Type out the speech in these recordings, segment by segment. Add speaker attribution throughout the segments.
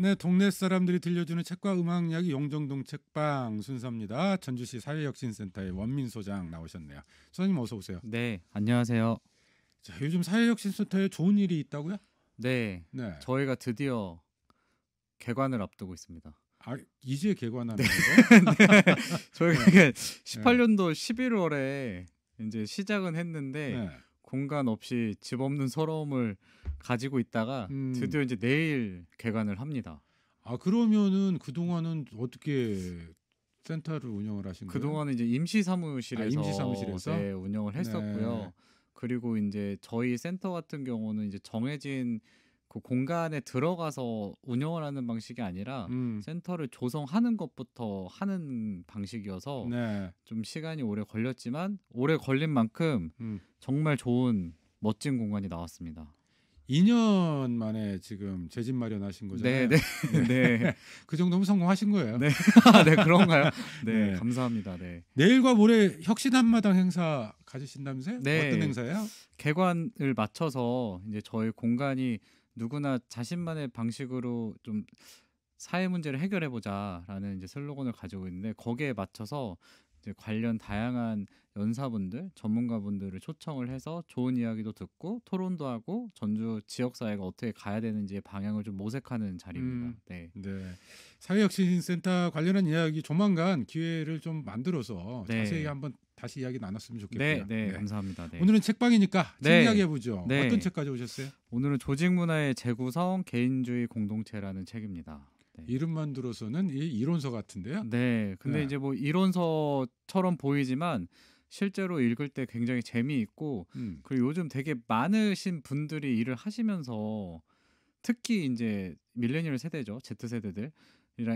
Speaker 1: 네, 동네 사람들이 들려주는 책과 음악 이야기 용정동 책방 순서입니다. 전주시 사회혁신센터의 원민 소장 나오셨네요. 소장님 어서 오세요.
Speaker 2: 네, 안녕하세요.
Speaker 1: 자, 요즘 사회혁신센터에 좋은 일이 있다고요?
Speaker 2: 네,
Speaker 1: 네.
Speaker 2: 저희가 드디어 개관을 앞두고 있습니다.
Speaker 1: 아, 이제 개관하는
Speaker 2: 네.
Speaker 1: 거죠?
Speaker 2: 네, 저희가 이게 18년도 11월에 이제 시작은 했는데
Speaker 1: 네.
Speaker 2: 공간 없이 집 없는 서러움을 가지고 있다가 드디어 이제 내일 개관을 합니다.
Speaker 1: 아, 그러면은 그동안은 어떻게 센터를 운영을 하신 거예요?
Speaker 2: 그동안은 이제 임시 사무실에서
Speaker 1: 임시사무실에서?
Speaker 2: 네, 운영을 했었고요.
Speaker 1: 네.
Speaker 2: 그리고 이제 저희 센터 같은 경우는 이제 정해진 그 공간에 들어가서 운영을 하는 방식이 아니라 센터를 조성하는 것부터 하는 방식이어서
Speaker 1: 네.
Speaker 2: 좀 시간이 오래 걸렸지만 오래 걸린 만큼 정말 좋은 멋진 공간이 나왔습니다.
Speaker 1: 2년 만에 지금 재집 마련하신 거잖아요.
Speaker 2: 네, 네, 네.
Speaker 1: 그 정도면 성공하신 거예요.
Speaker 2: 네, 네 그런가요? 네,
Speaker 1: 네.
Speaker 2: 감사합니다. 네.
Speaker 1: 내일과 모레 혁신 한마당 행사 가지신다면서요?
Speaker 2: 네.
Speaker 1: 어떤 행사예요?
Speaker 2: 개관을 맞춰서 이제 저희 공간이 누구나 자신만의 방식으로 좀 사회 문제를 해결해 보자라는 이제 슬로건을 가지고 있는데 거기에 맞춰서 이제 관련 다양한 연사분들, 전문가분들을 초청을 해서 좋은 이야기도 듣고 토론도 하고 전주 지역 사회가 어떻게 가야 되는지의 방향을 좀 모색하는 자리입니다. 네.
Speaker 1: 네. 사회혁신센터 관련한 이야기 조만간 기회를 좀 만들어서
Speaker 2: 네.
Speaker 1: 자세히 한번 다시 이야기 나눴으면
Speaker 2: 네,
Speaker 1: 좋겠고요.
Speaker 2: 네, 감사합니다. 네.
Speaker 1: 오늘은 책방이니까 책
Speaker 2: 네.
Speaker 1: 이야기 해보죠.
Speaker 2: 네.
Speaker 1: 어떤 책 가져오셨어요?
Speaker 2: 오늘은 조직 문화의 재구성 개인주의 공동체라는 책입니다. 네.
Speaker 1: 이름만 들어서는 이 이론서 같은데요.
Speaker 2: 네, 근데
Speaker 1: 네.
Speaker 2: 이제 뭐 이론서처럼 보이지만 실제로 읽을 때 굉장히 재미있고 그리고 요즘 되게 많으신 분들이 일을 하시면서 특히 이제 밀레니얼 세대죠, Z 세대들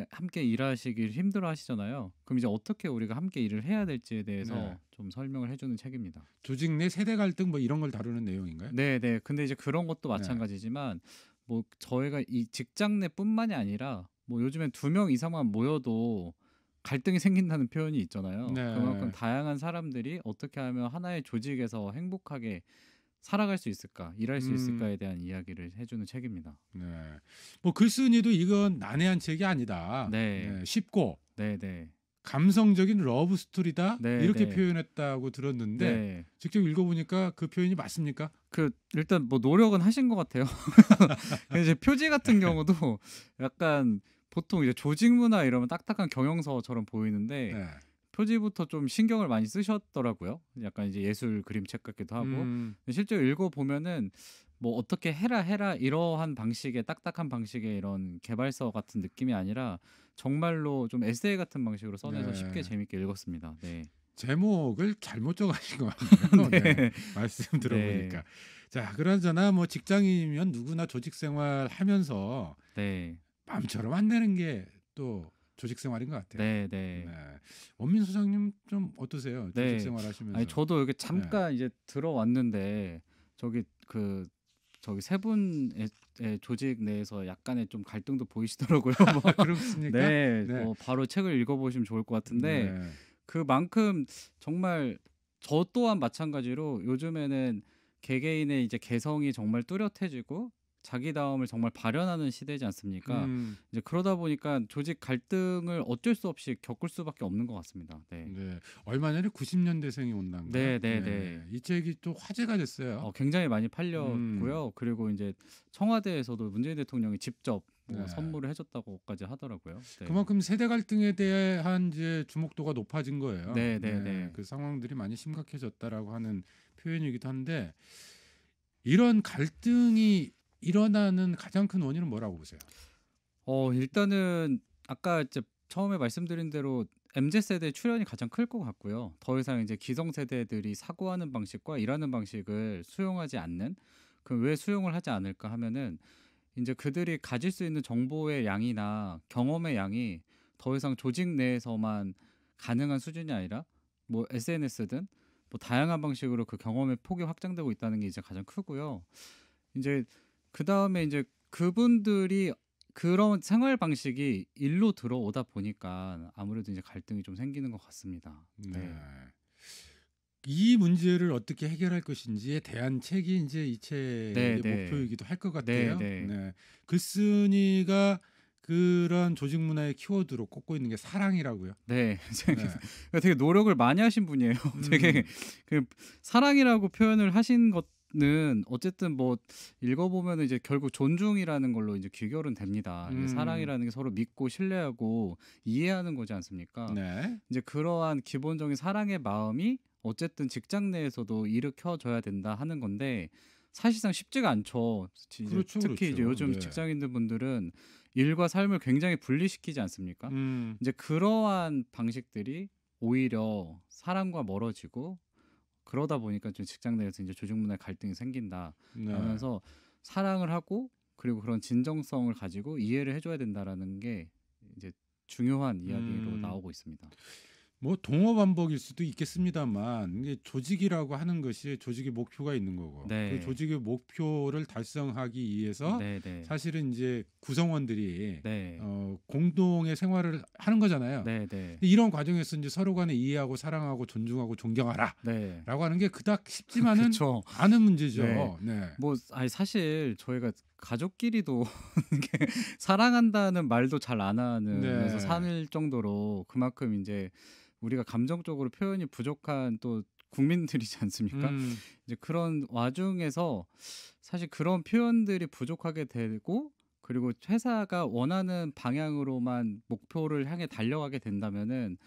Speaker 2: 함께 일하시길 힘들어 하시잖아요. 그럼 이제 어떻게 우리가 함께 일을 해야 될지에 대해서
Speaker 1: 네.
Speaker 2: 좀 설명을 해주는 책입니다.
Speaker 1: 조직 내 세대 갈등 뭐 이런 걸 다루는 내용인가요?
Speaker 2: 네, 네. 근데 이제 그런 것도
Speaker 1: 네.
Speaker 2: 마찬가지지만 뭐 저희가 이 직장 내뿐만이 아니라 뭐 요즘엔 2명 이상만 모여도 갈등이 생긴다는 표현이 있잖아요.
Speaker 1: 네.
Speaker 2: 그만큼 다양한 사람들이 어떻게 하면 하나의 조직에서 행복하게 살아갈 수 있을까, 일할 수 있을까에 대한 이야기를 해주는 책입니다.
Speaker 1: 네. 뭐 글쓴이도 이건 난해한 책이 아니다.
Speaker 2: 네.
Speaker 1: 네, 쉽고
Speaker 2: 네, 네.
Speaker 1: 감성적인 러브 스토리다.
Speaker 2: 네,
Speaker 1: 이렇게
Speaker 2: 네.
Speaker 1: 표현했다고 들었는데
Speaker 2: 네.
Speaker 1: 직접 읽어보니까 그 표현이 맞습니까?
Speaker 2: 그 일단 뭐 노력은 하신 것 같아요. 근데 이제 표지 같은 경우도 약간 보통 이제 조직 문화 이러면 딱딱한 경영서처럼 보이는데
Speaker 1: 네.
Speaker 2: 표지부터 좀 신경을 많이 쓰셨더라고요. 약간 이제 예술 그림책 같기도 하고 근데 실제로 읽어보면은 뭐 어떻게 해라 이러한 방식의 딱딱한 방식의 이런 개발서 같은 느낌이 아니라 정말로 좀 에세이 같은 방식으로 써내서
Speaker 1: 네.
Speaker 2: 쉽게 재밌게 읽었습니다. 네.
Speaker 1: 제목을 잘못 적어가신 것 같네요.
Speaker 2: 네.
Speaker 1: 네. 말씀 들어보니까. 자, 그러잖아 뭐 직장인이면 누구나 조직 생활 하면서
Speaker 2: 네.
Speaker 1: 마음처럼 안 되는 게 또 조직 생활인 것 같아요.
Speaker 2: 네, 네.
Speaker 1: 원민 소장님 좀 어떠세요? 조직
Speaker 2: 네.
Speaker 1: 생활 하시면서.
Speaker 2: 아니 저도 여기 잠깐 이제 들어왔는데 저기 세 분의 조직 내에서 약간의 좀 갈등도 보이시더라고요. 뭐.
Speaker 1: 그렇습니까?
Speaker 2: 네,
Speaker 1: 네.
Speaker 2: 뭐 바로 책을 읽어보시면 좋을 것 같은데
Speaker 1: 네.
Speaker 2: 그만큼 정말 저 또한 마찬가지로 요즘에는 개개인의 이제 개성이 정말 뚜렷해지고 자기다움을 정말 발현하는 시대지 않습니까? 이제 그러다 보니까 조직 갈등을 어쩔 수 없이 겪을 수밖에 없는 것 같습니다. 네.
Speaker 1: 네. 얼마 전에 90년대생이 온단가.
Speaker 2: 네, 네, 네.
Speaker 1: 이 책이 또 화제가 됐어요.
Speaker 2: 굉장히 많이 팔렸고요. 그리고 이제 청와대에서도 문재인 대통령이 직접 뭐 선물을 해줬다고까지 하더라고요. 네.
Speaker 1: 그만큼 세대 갈등에 대한 이제 주목도가 높아진 거예요.
Speaker 2: 네, 네, 네.
Speaker 1: 그 상황들이 많이 심각해졌다라고 하는 표현이기도 한데 이런 갈등이 일어나는 가장 큰 원인은 뭐라고 보세요?
Speaker 2: 일단은 아까 이제 처음에 말씀드린 대로 MZ세대 출현이 가장 클 것 같고요. 더 이상 이제 기성세대들이 사고하는 방식과 일하는 방식을 수용하지 않는 그럼 왜 수용을 하지 않을까 하면은 이제 그들이 가질 수 있는 정보의 양이나 경험의 양이 더 이상 조직 내에서만 가능한 수준이 아니라 뭐 SNS든 뭐 다양한 방식으로 그 경험의 폭이 확장되고 있다는 게 이제 가장 크고요. 이제 그 다음에 이제 그분들이 그런 생활 방식이 일로 들어오다 보니까 아무래도 이제 갈등이 좀 생기는 것 같습니다.
Speaker 1: 네. 이 문제를 어떻게 해결할 것인지에 대한 책이 이제 이 책의 목표이기도 할 것 같아요. 글쓴이가 그런 조직 문화의 키워드로 꼽고 있는 게 사랑이라고요.
Speaker 2: 네.
Speaker 1: 네.
Speaker 2: 되게 노력을 많이 하신 분이에요. 되게
Speaker 1: 음.
Speaker 2: 그 사랑이라고 표현을 하신 것은 어쨌든 뭐 읽어보면은 이제 결국 존중이라는 걸로 이제 귀결은 됩니다. 이제
Speaker 1: 음.
Speaker 2: 사랑이라는 게 서로 믿고 신뢰하고 이해하는 거지 않습니까?
Speaker 1: 네.
Speaker 2: 이제 그러한 기본적인 사랑의 마음이 어쨌든 직장 내에서도 일으켜져야 된다 하는 건데 사실상 쉽지가 않죠. 이제
Speaker 1: 그렇죠,
Speaker 2: 특히 이제
Speaker 1: 그렇죠.
Speaker 2: 요즘
Speaker 1: 네.
Speaker 2: 직장인들 분들은 일과 삶을 굉장히 분리시키지 않습니까?
Speaker 1: 음.
Speaker 2: 이제 그러한 방식들이 오히려 사람과 멀어지고 그러다 보니까 좀 직장 내에서 이제 조직 문화 갈등이 생긴다
Speaker 1: 네.
Speaker 2: 라면서 사랑을 하고 그리고 그런 진정성을 가지고 이해를 해줘야 된다라는 게 이제 중요한 이야기로
Speaker 1: 음.
Speaker 2: 나오고 있습니다.
Speaker 1: 뭐 동어 반복일 수도 있겠습니다만 이게 조직이라고 하는 것이 조직의 목표가 있는 거고 그
Speaker 2: 네,
Speaker 1: 조직의 목표를 달성하기 위해서
Speaker 2: 네, 네,
Speaker 1: 사실은 이제 구성원들이
Speaker 2: 네,
Speaker 1: 공동의 생활을 하는 거잖아요.
Speaker 2: 네, 네,
Speaker 1: 이런 과정에서 이제 서로 간에 이해하고 사랑하고 존중하고 존경하라라고
Speaker 2: 네,
Speaker 1: 하는 게 그닥 쉽지만은
Speaker 2: 그쵸.
Speaker 1: 않은
Speaker 2: 네,
Speaker 1: 문제죠. 네.
Speaker 2: 뭐 아니 사실 저희가 가족끼리도 이게 사랑한다는 말도 잘 안 하면서
Speaker 1: 네.
Speaker 2: 살 정도로 그만큼 이제 우리가 감정적으로 표현이 부족한 또 국민들이지 않습니까?
Speaker 1: 음.
Speaker 2: 이제 그런 와중에서 사실 그런 표현들이 부족하게 되고 그리고 회사가 원하는 방향으로만 목표를 향해 달려가게 된다면은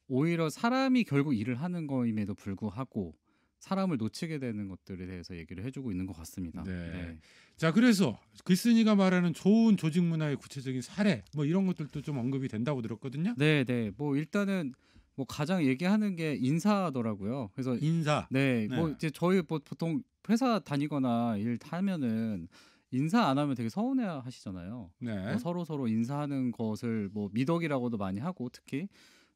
Speaker 2: 오히려 사람이 결국 일을 하는 거임에도 불구하고 사람을 놓치게 되는 것들에 대해서 얘기를 해주고 있는 것 같습니다.
Speaker 1: 네.
Speaker 2: 네.
Speaker 1: 자, 그래서 글쓴이가 말하는 좋은 조직 문화의 구체적인 사례 뭐 이런 것들도 좀 언급이 된다고 들었거든요.
Speaker 2: 네, 네. 뭐 일단은 뭐 가장 얘기하는 게 인사더라고요. 그래서
Speaker 1: 인사.
Speaker 2: 네, 뭐
Speaker 1: 네.
Speaker 2: 이제 저희 뭐 보통 회사 다니거나 일 하면은 인사 안 하면 되게 서운해 하시잖아요. 뭐
Speaker 1: 네.
Speaker 2: 서로 인사하는 것을 뭐 미덕이라고도 많이 하고 특히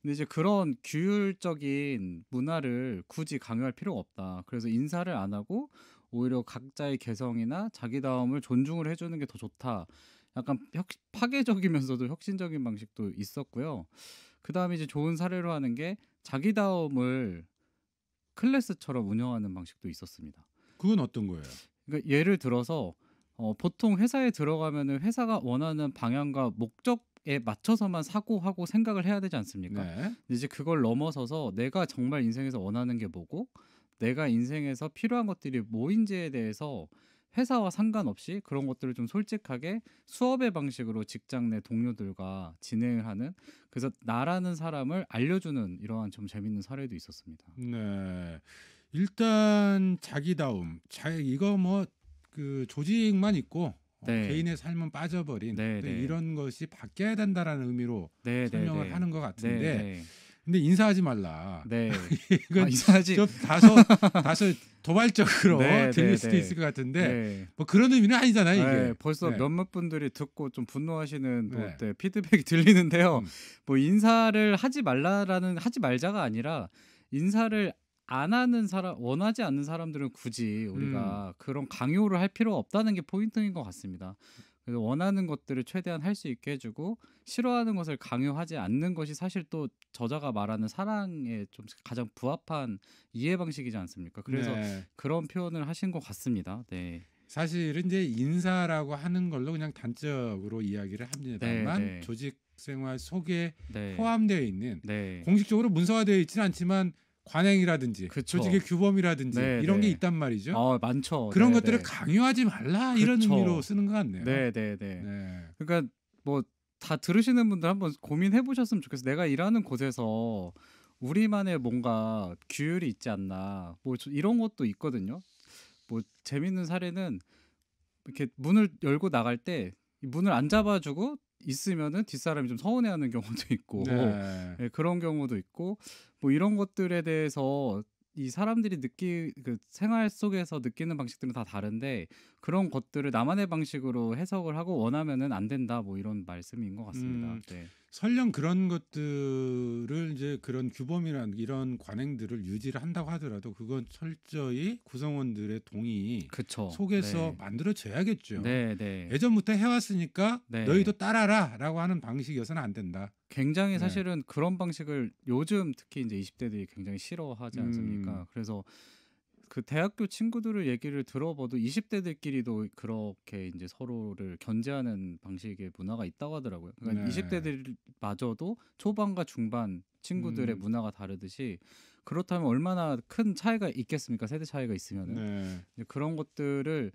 Speaker 2: 근데 이제 그런 규율적인 문화를 굳이 강요할 필요가 없다. 그래서 인사를 안 하고 오히려 각자의 개성이나 자기다움을 존중을 해주는 게 더 좋다. 약간 파괴적이면서도 혁신적인 방식도 있었고요. 그다음에 이제 좋은 사례로 하는 게 자기다움을 클래스처럼 운영하는 방식도 있었습니다.
Speaker 1: 그건 어떤 거예요?
Speaker 2: 그러니까 예를 들어서 보통 회사에 들어가면은 회사가 원하는 방향과 목적에 맞춰서만 사고하고 생각을 해야 되지 않습니까?
Speaker 1: 네.
Speaker 2: 근데 이제 그걸 넘어서서 내가 정말 인생에서 원하는 게 뭐고 내가 인생에서 필요한 것들이 뭐인지에 대해서 회사와 상관없이 그런 것들을 좀 솔직하게 수업의 방식으로 직장 내 동료들과 진행을 하는 그래서 나라는 사람을 알려주는 이러한 좀 재밌는 사례도 있었습니다.
Speaker 1: 네. 일단 자기다움. 이거 뭐 그 조직만 있고
Speaker 2: 네,
Speaker 1: 개인의 삶은 빠져버린
Speaker 2: 네,
Speaker 1: 어떤
Speaker 2: 네,
Speaker 1: 이런 것이 바뀌어야 된다라는 의미로
Speaker 2: 네, 네,
Speaker 1: 설명을
Speaker 2: 네,
Speaker 1: 하는 것
Speaker 2: 네,
Speaker 1: 같은데
Speaker 2: 네,
Speaker 1: 근데 인사하지 말라.
Speaker 2: 네. 아
Speaker 1: 이건
Speaker 2: 이사지.
Speaker 1: 좀 다소 도발적으로
Speaker 2: 네,
Speaker 1: 들릴
Speaker 2: 네,
Speaker 1: 수도
Speaker 2: 네,
Speaker 1: 있을 것 같은데
Speaker 2: 네.
Speaker 1: 뭐 그런 의미는 아니잖아요,
Speaker 2: 네,
Speaker 1: 이게.
Speaker 2: 벌써
Speaker 1: 네.
Speaker 2: 몇몇 분들이 듣고 좀 분노하시는 또
Speaker 1: 네.
Speaker 2: 네, 피드백이 들리는데요.
Speaker 1: 음.
Speaker 2: 뭐 인사를 하지 말라라는 하지 말자가 아니라 인사를 안 하는 사람 원하지 않는 사람들은 굳이
Speaker 1: 음.
Speaker 2: 우리가 그런 강요를 할 필요가 없다는 게 포인트인 것 같습니다. 그래서 원하는 것들을 최대한 할 수 있게 해주고 싫어하는 것을 강요하지 않는 것이 사실 또 저자가 말하는 사랑에 좀 가장 부합한 이해 방식이지 않습니까? 그래서
Speaker 1: 네.
Speaker 2: 그런 표현을 하신 것 같습니다. 네,
Speaker 1: 사실은 이제 인사라고 하는 걸로 그냥 단적으로 이야기를
Speaker 2: 네,
Speaker 1: 합니다만
Speaker 2: 네,
Speaker 1: 조직 생활 속에
Speaker 2: 네,
Speaker 1: 포함되어 있는
Speaker 2: 네.
Speaker 1: 공식적으로 문서화되어 있지는 않지만 관행이라든지 조직의
Speaker 2: 그쵸.
Speaker 1: 규범이라든지 이런 게
Speaker 2: 네네.
Speaker 1: 있단 말이죠.
Speaker 2: 아 많죠.
Speaker 1: 그런 것들을
Speaker 2: 네네.
Speaker 1: 강요하지 말라 이런 의미로
Speaker 2: 그쵸.
Speaker 1: 쓰는 것 같네요.
Speaker 2: 네네네.
Speaker 1: 네.
Speaker 2: 그러니까 뭐 다 들으시는 분들 한번 고민해 보셨으면 좋겠어요. '내가 일하는 곳에서 우리만의 뭔가 규율이 있지 않나.' 뭐 이런 것도 있거든요. 뭐 재밌는 사례는 이렇게 문을 열고 나갈 때 이 문을 안 잡아 주고 있으면은 뒷사람이 좀 서운해하는 경우도 있고
Speaker 1: 네.
Speaker 2: 예 그런 경우도 있고 뭐 이런 것들에 대해서 이 사람들이 그 생활 속에서 느끼는 방식들은 다 다른데 그런 것들을 나만의 방식으로 해석을 하고 원하면은 안 된다. 뭐 이런 말씀인 것 같습니다.
Speaker 1: 음.
Speaker 2: 네.
Speaker 1: 설령 그런 것들을 이제 그런 규범이나 이런 관행들을 유지를 한다고 하더라도 그건 철저히 구성원들의 동의
Speaker 2: 그쵸.
Speaker 1: 속에서
Speaker 2: 네.
Speaker 1: 만들어져야겠죠.
Speaker 2: 네네.
Speaker 1: 예전부터 해왔으니까
Speaker 2: 네.
Speaker 1: 너희도 따라라라고 하는 방식이어서는 안 된다.
Speaker 2: 굉장히
Speaker 1: 네.
Speaker 2: 사실은 그런 방식을 요즘 특히 이제 20 대들이 굉장히 싫어하지
Speaker 1: 음.
Speaker 2: 않습니까? 그래서 그 대학교 친구들을 얘기를 들어봐도 20대들끼리도 그렇게 이제 서로를 견제하는 방식의 문화가 있다고 하더라고요. 그러니까
Speaker 1: 네.
Speaker 2: 20대들마저도 초반과 중반 친구들의
Speaker 1: 음.
Speaker 2: 문화가 다르듯이 그렇다면 얼마나 큰 차이가 있겠습니까? 세대 차이가 있으면은.
Speaker 1: 네.
Speaker 2: 이제 그런 것들을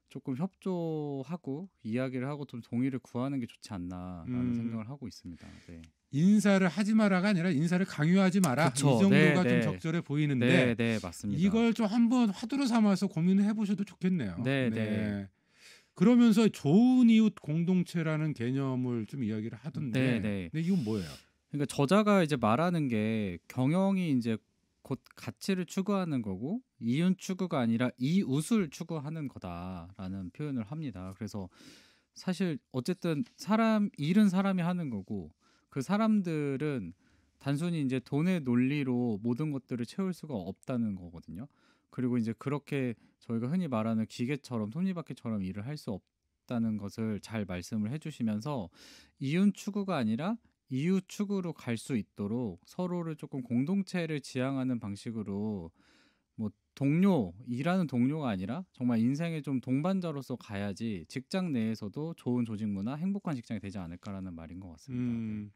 Speaker 2: 조금 협조하고 이야기를 하고 좀 동의를 구하는 게 좋지 않나라는
Speaker 1: 음.
Speaker 2: 생각을 하고 있습니다. 네.
Speaker 1: 인사를 하지 마라가 아니라 인사를 강요하지 마라. 이
Speaker 2: 그쵸.
Speaker 1: 정도가 좀
Speaker 2: 네네.
Speaker 1: 적절해 보이는데
Speaker 2: 네네. 맞습니다.
Speaker 1: 이걸 좀 한번 화두로 삼아서 고민을 해 보셔도 좋겠네요.
Speaker 2: 네네.
Speaker 1: 네. 그러면서 좋은 이웃 공동체라는 개념을 좀 이야기를 하던데
Speaker 2: 네네.
Speaker 1: 근데 이건 뭐예요?
Speaker 2: 그러니까 저자가 이제 말하는 게 경영이 이제 곧 가치를 추구하는 거고 이윤 추구가 아니라 이웃을 추구하는 거다라는 표현을 합니다. 그래서 사실 어쨌든 사람 일은 사람이 하는 거고 그 사람들은 단순히 이제 돈의 논리로 모든 것들을 채울 수가 없다는 거거든요. 그리고 이제 그렇게 저희가 흔히 말하는 기계처럼 톱니바퀴처럼 일을 할 수 없다는 것을 잘 말씀을 해주시면서 이윤 추구가 아니라 이웃 추구로 갈 수 있도록 서로를 조금 공동체를 지향하는 방식으로 뭐 동료, 일하는 동료가 아니라 정말 인생의 좀 동반자로서 가야지 직장 내에서도 좋은 조직 문화, 행복한 직장이 되지 않을까라는 말인 것 같습니다. 네.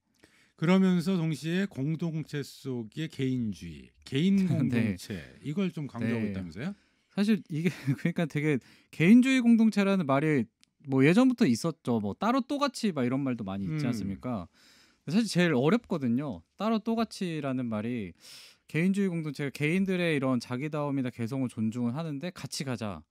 Speaker 1: 그러면서 동시에 공동체 속의 개인주의, 개인
Speaker 2: 네.
Speaker 1: 공동체 이걸 좀 강조하고
Speaker 2: 네.
Speaker 1: 있다면서요?
Speaker 2: 사실 이게 그러니까 되게 개인주의 공동체라는 말이 뭐 예전부터 있었죠. 뭐 따로 또같이 막 이런 말도 많이 있지
Speaker 1: 음.
Speaker 2: 않습니까? 사실 제일 어렵거든요. 따로 또같이라는 말이 개인주의 공동체가 개인들의 이런 자기다움이나 개성을 존중을 하는데 같이 가자.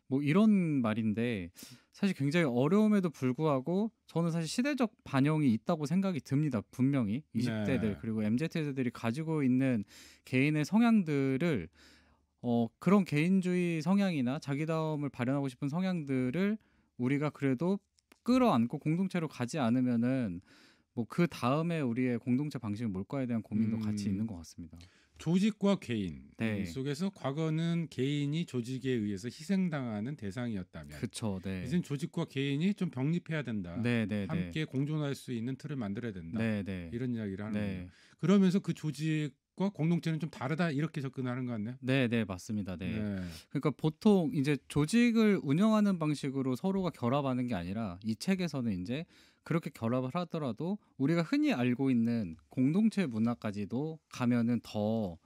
Speaker 2: 뭐 이런 말인데 사실 굉장히 어려움에도 불구하고 저는 사실 시대적 반영이 있다고 생각이 듭니다. 분명히 20대들
Speaker 1: 네.
Speaker 2: 그리고 MZ세대들이 가지고 있는 개인의 성향들을 그런 개인주의 성향이나 자기다움을 발현하고 싶은 성향들을 우리가 그래도 끌어안고 공동체로 가지 않으면은 뭐 그다음에 우리의 공동체 방식은 뭘까에 대한 고민도 같이 있는
Speaker 1: 음.
Speaker 2: 것 같습니다.
Speaker 1: 조직과 개인
Speaker 2: 네.
Speaker 1: 속에서 과거는 개인이 조직에 의해서 희생당하는 대상이었다면
Speaker 2: 그쵸. 네.
Speaker 1: 이젠 조직과 개인이 좀 병립해야 된다.
Speaker 2: 네네네.
Speaker 1: 함께 공존할 수 있는 틀을 만들어야 된다.
Speaker 2: 네네.
Speaker 1: 이런 이야기를 하는군요.
Speaker 2: 네.
Speaker 1: 그러면서 그 조직과 공동체는 좀 다르다 이렇게 접근하는 것 같네요.
Speaker 2: 네네. 맞습니다. 네.
Speaker 1: 네.
Speaker 2: 그러니까 보통 이제 조직을 운영하는 방식으로 서로가 결합하는 게 아니라 이 책에서는 인제 그렇게 결합을 하더라도 우리가 흔히 알고 있는 공동체 문화까지도 가면은 더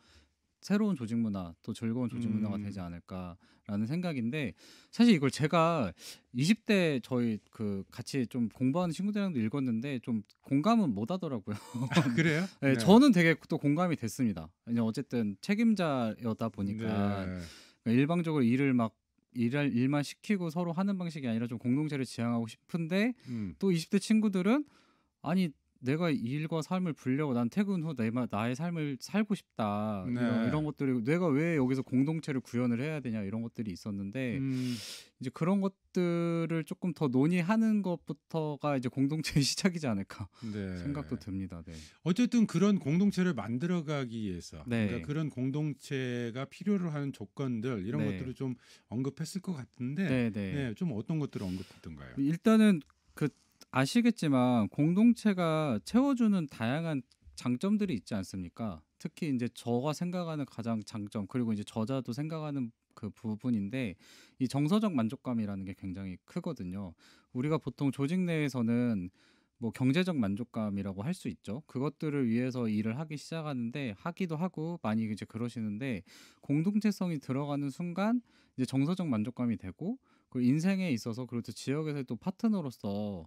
Speaker 2: 새로운 조직 문화, 또 즐거운 조직 문화가 되지
Speaker 1: 음.
Speaker 2: 않을까라는 생각인데 사실 이걸 제가 20대 저희 그 같이 좀 공부하는 친구들이랑도 읽었는데 좀 공감은 못 하더라고요.
Speaker 1: 그래요?
Speaker 2: 네,
Speaker 1: 네.
Speaker 2: 저는 되게 또 공감이 됐습니다. 왜냐면 어쨌든 책임자여다 보니까
Speaker 1: 네.
Speaker 2: 일방적으로 일을 막 일만 시키고 서로 하는 방식이 아니라 좀 공동체를 지향하고 싶은데
Speaker 1: 음.
Speaker 2: 또 20대 친구들은 아니 내가 이 일과 삶을 분리하고 난 퇴근 후 나의 삶을 살고 싶다.
Speaker 1: 네.
Speaker 2: 이런 것들이 내가 왜 여기서 공동체를 구현을 해야 되냐 이런 것들이 있었는데
Speaker 1: 음.
Speaker 2: 이제 그런 것들을 조금 더 논의하는 것부터가 이제 공동체의 시작이지 않을까
Speaker 1: 네.
Speaker 2: 생각도 듭니다. 네.
Speaker 1: 어쨌든 그런 공동체를 만들어가기 위해서
Speaker 2: 네.
Speaker 1: 그러니까 그런 공동체가 필요로 하는 조건들 이런
Speaker 2: 네.
Speaker 1: 것들을 좀 언급했을 것 같은데
Speaker 2: 네, 네.
Speaker 1: 네, 좀 어떤 것들을 언급했던가요?
Speaker 2: 일단은 그 아시겠지만 공동체가 채워주는 다양한 장점들이 있지 않습니까? 특히 이제 저가 생각하는 가장 장점 그리고 이제 저자도 생각하는 그 부분인데 이 정서적 만족감이라는 게 굉장히 크거든요. 우리가 보통 조직 내에서는 뭐 경제적 만족감이라고 할 수 있죠. 그것들을 위해서 일을 하기 시작하는데 하기도 하고 많이 이제 그러시는데 공동체성이 들어가는 순간 이제 정서적 만족감이 되고 그 인생에 있어서 그리고 또 지역에서 또 파트너로서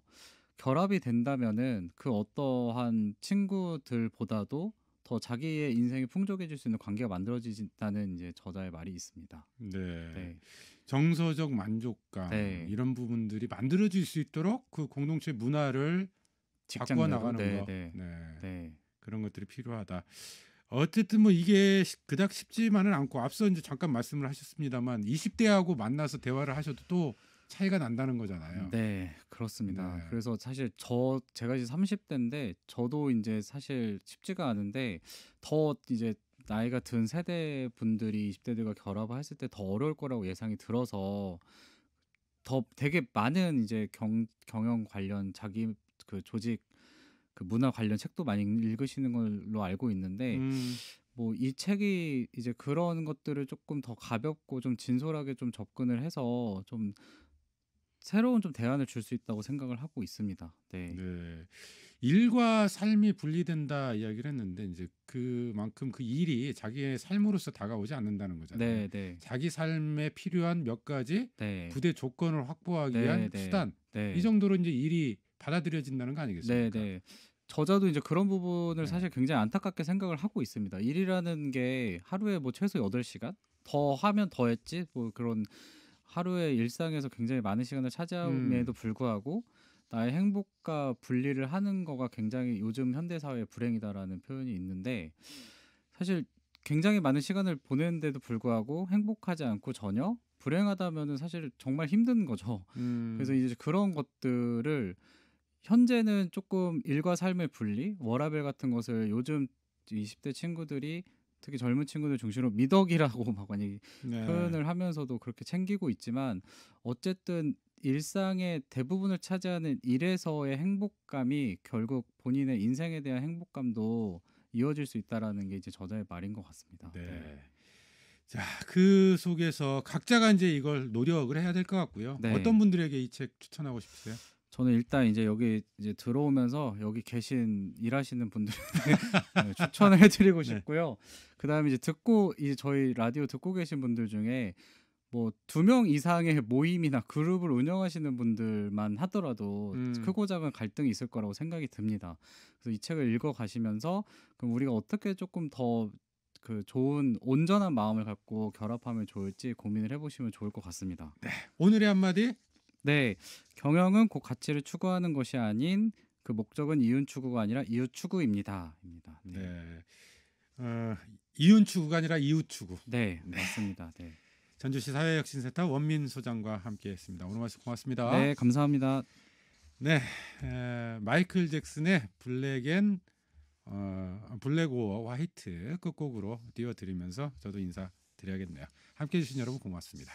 Speaker 2: 결합이 된다면은 그 어떠한 친구들보다도 더 자기의 인생이 풍족해질 수 있는 관계가 만들어진다는 이제 저자의 말이 있습니다.
Speaker 1: 네.
Speaker 2: 네.
Speaker 1: 정서적 만족감
Speaker 2: 네.
Speaker 1: 이런 부분들이 만들어질 수 있도록 그 공동체 문화를
Speaker 2: 직장
Speaker 1: 바꿔
Speaker 2: 내로
Speaker 1: 나가는 거.
Speaker 2: 네.
Speaker 1: 네.
Speaker 2: 네.
Speaker 1: 그런 것들이 필요하다. 어쨌든 뭐 이게 그닥 쉽지만은 않고 앞서 이제 잠깐 말씀을 하셨습니다만 20대하고 만나서 대화를 하셔도 또 차이가 난다는 거잖아요.
Speaker 2: 네. 그렇습니다.
Speaker 1: 네.
Speaker 2: 그래서 사실 제가 이제 30대인데 저도 인제 사실 쉽지가 않은데 더 이제 나이가 든 세대 분들이 20대들과 결합을 했을 때 더 어려울 거라고 예상이 들어서 더 되게 많은 이제 경영 관련 자기 그 조직 그 문화 관련 책도 많이 읽으시는 걸로 알고 있는데
Speaker 1: 음.
Speaker 2: 뭐 이 책이 이제 그런 것들을 조금 더 가볍고 좀 진솔하게 좀 접근을 해서 좀 새로운 좀 대안을 줄 수 있다고 생각을 하고 있습니다. 네.
Speaker 1: 네. 일과 삶이 분리된다 이야기를 했는데 이제 그만큼 그 일이 자기의 삶으로서 다가오지 않는다는 거잖아요.
Speaker 2: 네 네.
Speaker 1: 자기 삶에 필요한 몇 가지
Speaker 2: 네.
Speaker 1: 부대 조건을 확보하기
Speaker 2: 네
Speaker 1: 위한
Speaker 2: 네.
Speaker 1: 수단 이
Speaker 2: 네.
Speaker 1: 정도로 이제 일이 받아들여진다는 거
Speaker 2: 네
Speaker 1: 아니겠습니까?
Speaker 2: 네. 저자도 이제 그런 부분을
Speaker 1: 네.
Speaker 2: 사실 굉장히 안타깝게 생각을 하고 있습니다. 일이라는 게 하루에 뭐 최소 8 시간 더 하면 더 했지 뭐 그런 하루의 일상에서 굉장히 많은 시간을
Speaker 1: 음.
Speaker 2: 차지함에도 불구하고 나의 행복과 분리를 하는 거가 굉장히 요즘 현대 사회의 불행이다라는 표현이 있는데 사실 굉장히 많은 시간을 보내는데도 불구하고 행복하지 않고 전혀 불행하다면은 사실 정말 힘든 거죠. 그래서
Speaker 1: 음.
Speaker 2: 이제 그런 것들을 현재는 조금 일과 삶의 분리, 워라밸 같은 것을 요즘 20대 친구들이 특히 젊은 친구들 중심으로 미덕이라고 막 많이
Speaker 1: 네.
Speaker 2: 표현을 하면서도 그렇게 챙기고 있지만 어쨌든 일상의 대부분을 차지하는 일에서의 행복감이 결국 본인의 인생에 대한 행복감도 이어질 수 있다라는 게 이제 저자의 말인 것 같습니다. 네.
Speaker 1: 네. 자, 그 속에서 각자가 이제 이걸 노력을 해야 될 것 같고요.
Speaker 2: 네.
Speaker 1: 어떤 분들에게 이 책 추천하고 싶으세요?
Speaker 2: 저는 일단 이제 여기 이제 들어오면서 여기 계신 일하시는 분들에게 네, 추천을 해 드리고
Speaker 1: 네.
Speaker 2: 싶고요. 그다음에 이제 듣고 이제 저희 라디오 듣고 계신 분들 중에 뭐 2명 이상의 모임이나 그룹을 운영하시는 분들만 하더라도
Speaker 1: 음.
Speaker 2: 크고 작은 갈등이 있을 거라고 생각이 듭니다. 그래서 이 책을 읽어 가시면서 그럼 우리가 어떻게 조금 더 그 좋은 온전한 마음을 갖고 결합하면 좋을지 고민을 해 보시면 좋을 것 같습니다.
Speaker 1: 오늘의 한마디?
Speaker 2: 네. 경영은 곧 가치를 추구하는 것이 아닌 그 목적은 이윤 추구가 아니라 이웃 추구입니다. 입니다. 네.
Speaker 1: 네. 이윤 추구가 아니라 이웃 추구.
Speaker 2: 네. 맞습니다. 네.
Speaker 1: 전주시 사회혁신센터 원민 소장과 함께했습니다. 오늘 말씀 고맙습니다.
Speaker 2: 네. 감사합니다.
Speaker 1: 네, 마이클 잭슨의 블랙 오어 화이트 끝곡으로 띄워드리면서 저도 인사드려야겠네요. 함께해 주신 여러분 고맙습니다.